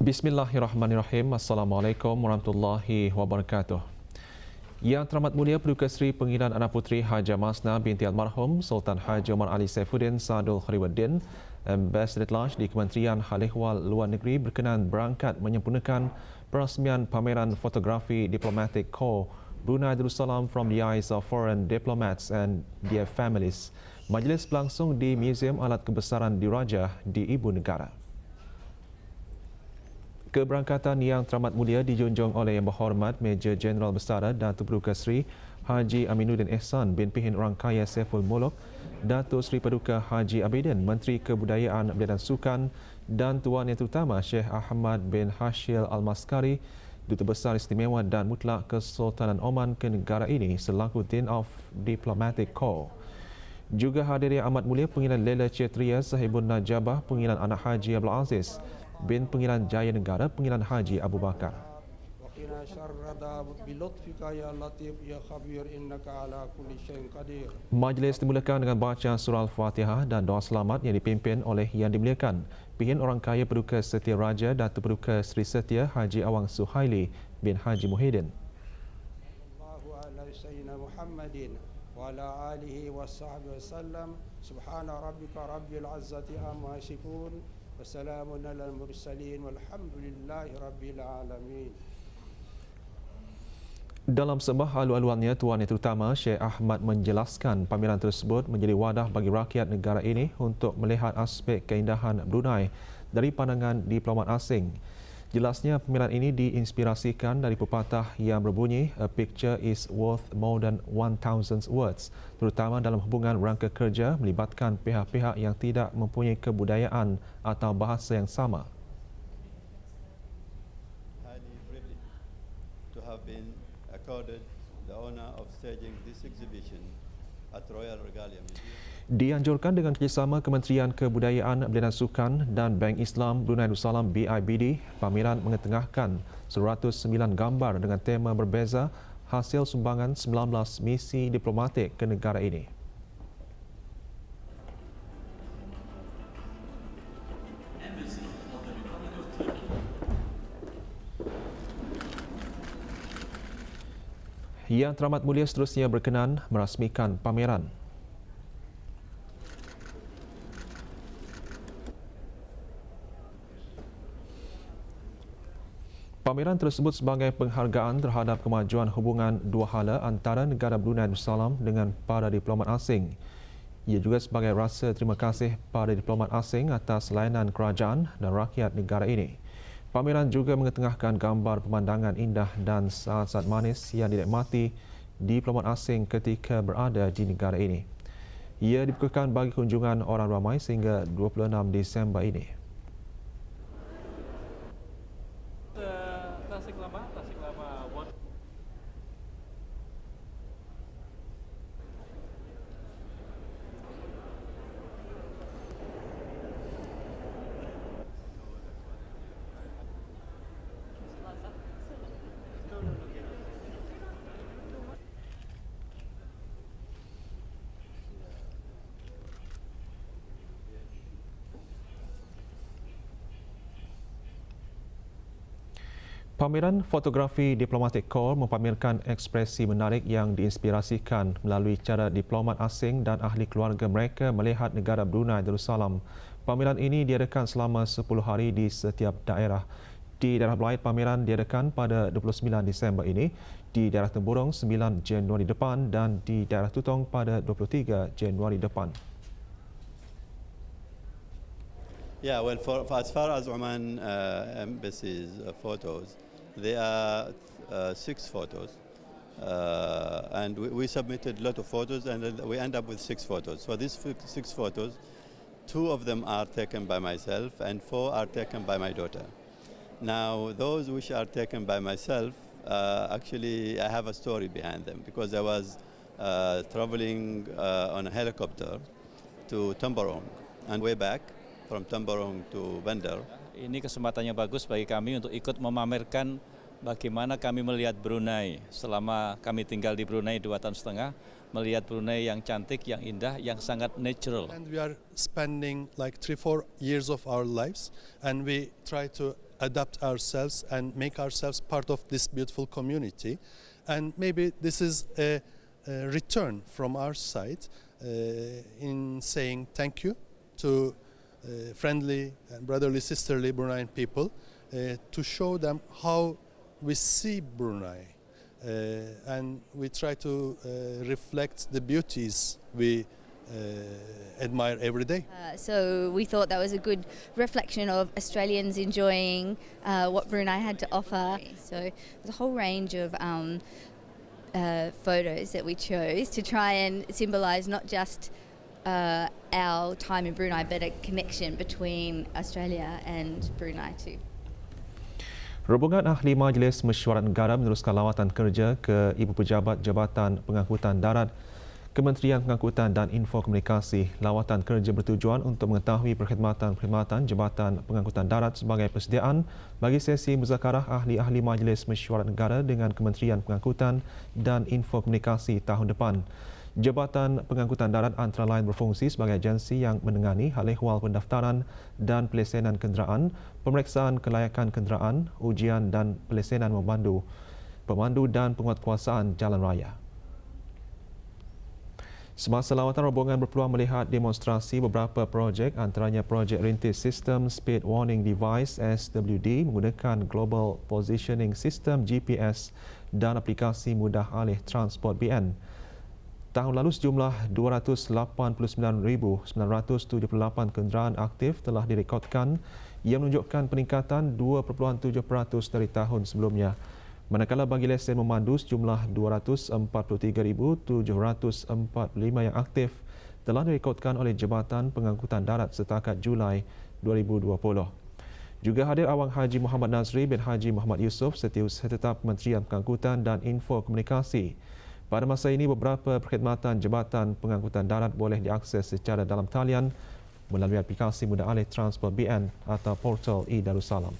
Bismillahirrahmanirrahim. Assalamualaikum warahmatullahi wabarakatuh. Yang Teramat Mulia Paduka Seri Pengiran Anak Puteri Haja Masna binti Almarhum Sultan Haji Omar Ali Saifuddin Sadul Khairuddin, Ambassador Large di Kementerian Hal Ehwal Luar Negeri berkenan berangkat menyempurnakan perasmian pameran fotografi Diplomatic Corps Brunei Darussalam from the eyes of foreign diplomats and their families. Majlis berlangsung di Museum Alat Kebesaran Diraja di Ibu Negara. Keberangkatan Yang Teramat Mulia dijunjung oleh Yang Berhormat Major Jeneral Bersara Datuk Paduka Seri Haji Aminuddin Ehsan bin Pihin Orang Kaya Saiful Muluk, Datuk Seri Paduka Haji Abidin, Menteri Kebudayaan Belia dan Sukan, dan Tuan Yang Terutama Sheikh Ahmad bin Hashil Al-Maskari, Duta Besar Istimewa dan Mutlak Kesultanan Oman ke negara ini selaku Dean of Diplomatic Corps. Juga hadir Yang Amat Mulia Pengiran Lela Cetria Sahibun Najabah Pengiran Anak Haji Abdul Aziz bin Pengiran Jaya Negara Pengiran Haji Abu Bakar. Majlis dimulakan dengan baca surah Al-Fatihah dan doa selamat yang dipimpin oleh Yang Dimuliakan Pihin Orang Kaya Paduka Setia Raja Datuk Paduka Seri Setia Haji Awang Suhaili bin Haji Muhyiddin. وعلى آله وصحبه وسلم سبحان ربك رب العزة عما يصفون وسلام على المرسلين والحمد لله رب العالمين. Dalam sembah alu-aluannya, Tuan Yang Terutama Sheikh Ahmad menjelaskan pameran tersebut menjadi wadah bagi rakyat negara ini untuk melihat aspek keindahan Brunei dari pandangan diplomat asing. Jelasnya, pameran ini diinspirasikan dari pepatah yang berbunyi "A picture is worth more than 1,000 words", terutama dalam hubungan rangka kerja melibatkan pihak-pihak yang tidak mempunyai kebudayaan atau bahasa yang sama. Highly privileged to have been accorded the honor of staging this exhibition at Royal Regalia Museum. Dianjurkan dengan kerjasama Kementerian Kebudayaan Belia dan Sukan dan Bank Islam Brunei Darussalam BIBD, pameran mengetengahkan 109 gambar dengan tema berbeza hasil sumbangan 19 misi diplomatik ke negara ini. Yang Teramat Mulia seterusnya berkenan merasmikan pameran. Pameran tersebut sebagai penghargaan terhadap kemajuan hubungan dua hala antara negara Brunei Darussalam dengan para diplomat asing. Ia juga sebagai rasa terima kasih pada diplomat asing atas layanan kerajaan dan rakyat negara ini. Pameran juga mengetengahkan gambar pemandangan indah dan saat-saat manis yang dinikmati diplomat asing ketika berada di negara ini. Ia dibukakan bagi kunjungan orang ramai sehingga 26 Disember ini. Tasik lama. Pameran fotografi Diplomatic Corps mempamerkan ekspresi menarik yang diinspirasikan melalui cara diplomat asing dan ahli keluarga mereka melihat negara Brunei Darussalam. Pameran ini diadakan selama 10 hari di setiap daerah. Di daerah Belait, pameran diadakan pada 29 Disember ini, di daerah Temburong 9 Januari depan dan di daerah Tutong pada 23 Januari depan. Yeah, well, as far as Oman embassy's photos, there are 6 photos, and we submitted a lot of photos, and we end up with 6 photos. So these 6 photos, 2 of them are taken by myself, and 4 are taken by my daughter. Now, those which are taken by myself, actually, I have a story behind them because I was traveling on a helicopter to Temburong, and way back from Temburong to Bandar. Ini kesempatannya bagus bagi kami untuk ikut memamerkan bagaimana kami melihat Brunei selama kami tinggal di Brunei 2,5 tahun, melihat Brunei yang cantik, yang indah, yang sangat natural. And we are spending like 3-4 years of our lives, and we try to adapt ourselves and make ourselves part of this beautiful community. And maybe this is a return from our side in saying thank you to friendly and brotherly, sisterly Bruneian people to show them how we see Brunei. And we try to reflect the beauties we admire every day. So we thought that was a good reflection of Australians enjoying what Brunei had to offer. So there's a whole range of photos that we chose to try and symbolise not just our time in Brunei, but a connection between Australia and Brunei too. Rombongan ahli Majlis Mesyuarat Negara meneruskan lawatan kerja ke Ibu Pejabat Jabatan Pengangkutan Darat, Kementerian Pengangkutan dan Infokomunikasi. Lawatan kerja bertujuan untuk mengetahui perkhidmatan-perkhidmatan Jabatan Pengangkutan Darat sebagai persediaan bagi sesi muzakarah ahli-ahli Majlis Mesyuarat Negara dengan Kementerian Pengangkutan dan Infokomunikasi tahun depan. Jabatan Pengangkutan Darat antara lain berfungsi sebagai agensi yang menengani hal ehwal pendaftaran dan pelesenan kenderaan, pemeriksaan kelayakan kenderaan, ujian dan pelesenan pemandu dan penguatkuasaan jalan raya. Semasa lawatan, rombongan berpeluang melihat demonstrasi beberapa projek, antaranya projek rintis sistem Speed Warning Device SWD menggunakan Global Positioning System GPS dan aplikasi mudah alih transport BN. Tahun lalu sejumlah 289,978 kenderaan aktif telah direkodkan yang menunjukkan peningkatan 2.7% dari tahun sebelumnya. Manakala bagi lesen memandu sejumlah 243,745 yang aktif telah direkodkan oleh Jabatan Pengangkutan Darat setakat Julai 2020. Juga hadir Awang Haji Muhammad Nazri bin Haji Muhammad Yusof, Setiausaha Tetap Kementerian Pengangkutan dan Infokomunikasi. Pada masa ini, beberapa perkhidmatan Jabatan Pengangkutan Darat boleh diakses secara dalam talian melalui aplikasi mudah alih transport BN atau portal e-Darussalam.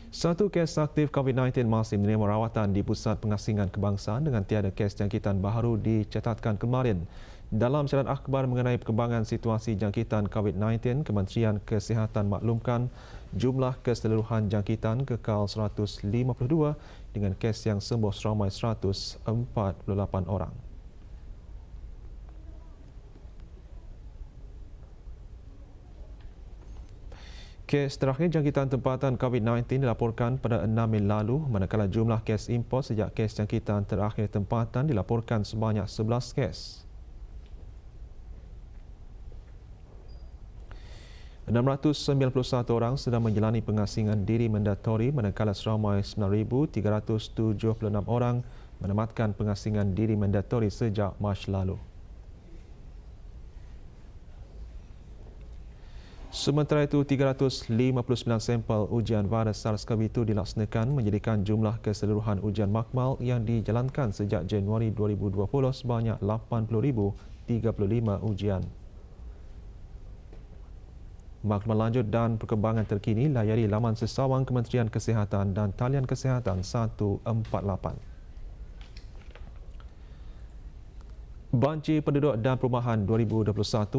Satu kes aktif COVID-19 masih menerima rawatan di Pusat Pengasingan Kebangsaan dengan tiada kes jangkitan baru dicatatkan kemarin. Dalam syarah akhbar mengenai perkembangan situasi jangkitan COVID-19, Kementerian Kesihatan maklumkan jumlah keseluruhan jangkitan kekal 152 dengan kes yang sembuh seramai 148 orang. Kes terakhir jangkitan tempatan COVID-19 dilaporkan pada 6 Mei lalu, manakala jumlah kes import sejak kes jangkitan terakhir tempatan dilaporkan sebanyak 11 kes. 691 orang sedang menjalani pengasingan diri mandatori, manakala seramai 9,376 orang menamatkan pengasingan diri mandatori sejak Mac lalu. Sementara itu, 359 sampel ujian virus SARS-CoV-2 dilaksanakan, menjadikan jumlah keseluruhan ujian makmal yang dijalankan sejak Januari 2020 sebanyak 80,035 ujian. Maklumat lanjut dan perkembangan terkini layari laman sesawang Kementerian Kesihatan dan talian kesihatan 148. Banci Penduduk dan Perumahan 2021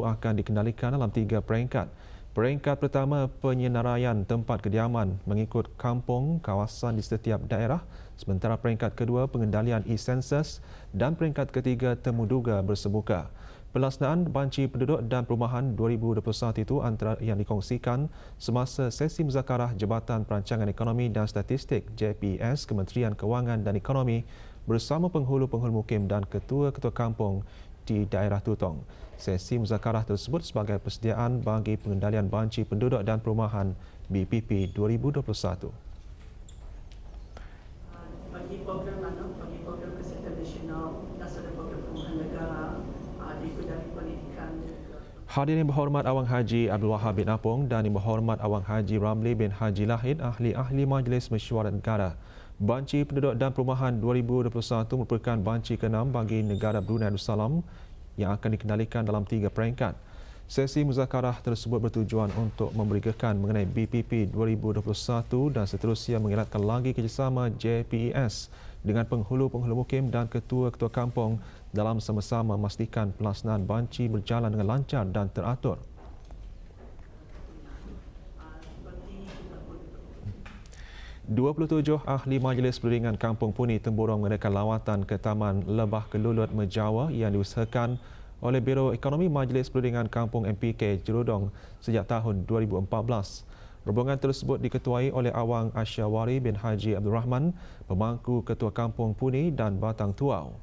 akan dikendalikan dalam 3 peringkat. Peringkat pertama, penyenaraian tempat kediaman mengikut kampung kawasan di setiap daerah, sementara peringkat kedua, pengendalian e-sensus dan peringkat ketiga, temuduga bersemuka. Pelaksanaan Banci Penduduk dan Perumahan 2021 itu antara yang dikongsikan semasa sesi muzakarah Jabatan Perancangan Ekonomi dan Statistik JPS Kementerian Kewangan dan Ekonomi bersama penghulu-penghulu mukim dan ketua-ketua kampung di daerah Tutong. Sesi muzakarah tersebut sebagai persediaan bagi pengendalian Banci Penduduk dan Perumahan BPP 2021. Bagi program kesihatan nasional dan program perumahan negara di bidang pendidikan. Hadirin yang berhormat Awang Haji Abdul Wahab bin Apong dan yang berhormat Awang Haji Ramli bin Haji Lahid, ahli-ahli Majlis Mesyuarat Negara. Banci Penduduk dan Perumahan 2021 merupakan banci ke-6 bagi negara Brunei Darussalam yang akan dikendalikan dalam 3 peringkat. Sesi muzakarah tersebut bertujuan untuk memberikan mengenai BPP 2021 dan seterusnya mengeratkan lagi kerjasama JPES dengan penghulu-penghulu mukim dan ketua-ketua kampung dalam sama-sama memastikan pelaksanaan banci berjalan dengan lancar dan teratur. 27 ahli Majlis Perundingan Kampung Puni Temburong mengadakan lawatan ke Taman Lebah Kelulut Mejawa yang diusahakan oleh Biro Ekonomi Majlis Perundingan Kampung MPK Jerudong sejak tahun 2014. Rombongan tersebut diketuai oleh Awang Asyawari bin Haji Abdul Rahman, pemangku Ketua Kampung Puni dan Batang Tuau.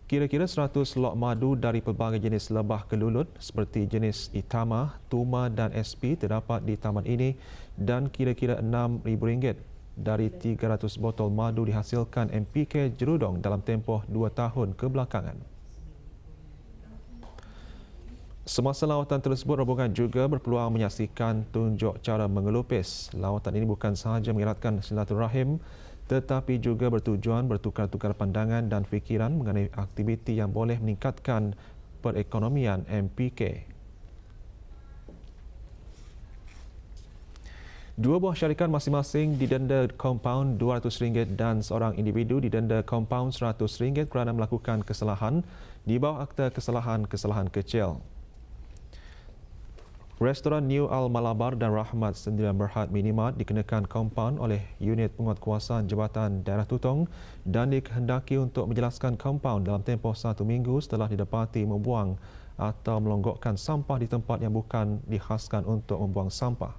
Kira-kira 100 lok madu dari pelbagai jenis lebah kelulut seperti jenis Itama, Tuma dan SP terdapat di taman ini dan kira-kira RM6,000 dari 300 botol madu dihasilkan MPK Jerudong dalam tempoh 2 tahun kebelakangan. Semasa lawatan tersebut, rombongan juga berpeluang menyaksikan tunjuk cara mengelupis. Lawatan ini bukan sahaja mengeratkan silaturahim tetapi juga bertujuan bertukar-tukar pandangan dan fikiran mengenai aktiviti yang boleh meningkatkan perekonomian MPK. Dua buah syarikat masing-masing didenda kompaun RM200 dan seorang individu didenda kompaun RM100 kerana melakukan kesalahan di bawah Akta Kesalahan-Kesalahan Kecil. Restoran New Al Malabar dan Rahmat Sendirian Berhad Minimart dikenakan kompaun oleh Unit Penguatkuasaan Jabatan Daerah Tutong dan dikehendaki untuk menjelaskan kompaun dalam tempoh 1 minggu setelah didapati membuang atau melonggokkan sampah di tempat yang bukan dikhaskan untuk membuang sampah.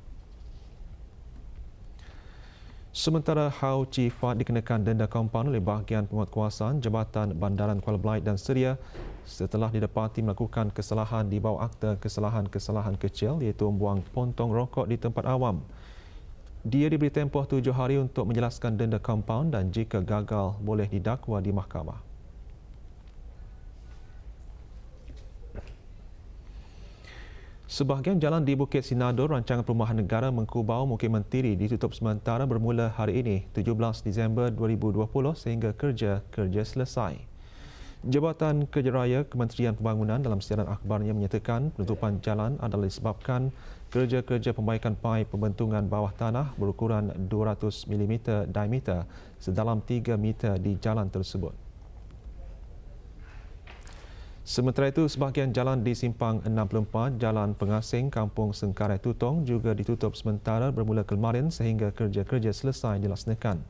Sementara Hau Cifat dikenakan denda kompaun oleh bahagian penguatkuasaan Jabatan Bandaran Kuala Belait dan Seria setelah didapati melakukan kesalahan di bawah Akta Kesalahan-Kesalahan Kecil iaitu membuang pontong rokok di tempat awam. Dia diberi tempoh 7 hari untuk menjelaskan denda kompaun dan jika gagal boleh didakwa di mahkamah. Sebahagian jalan di Bukit Sinador, Rancangan Perumahan Negara Mengkubau Mukim Mentiri ditutup sementara bermula hari ini, 17 Disember 2020 sehingga kerja selesai. Jabatan Kerja Raya Kementerian Pembangunan dalam siaran akhbarnya menyatakan penutupan jalan adalah disebabkan kerja-kerja pembaikan paip pembentungan bawah tanah berukuran 200 mm diameter sedalam 3 meter di jalan tersebut. Sementara itu, sebahagian jalan di Simpang 64, Jalan Pengasing, Kampung Sengkarai Tutong juga ditutup sementara bermula kemarin sehingga kerja-kerja selesai dilaksanakan.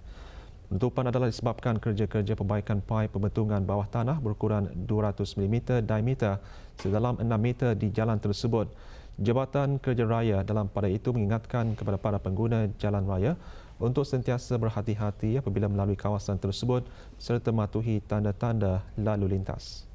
Penutupan adalah disebabkan kerja-kerja perbaikan paip pembentungan bawah tanah berukuran 200 mm diameter sedalam 6 meter di jalan tersebut. Jabatan Kerja Raya dalam pada itu mengingatkan kepada para pengguna jalan raya untuk sentiasa berhati-hati apabila melalui kawasan tersebut serta mematuhi tanda-tanda lalu lintas.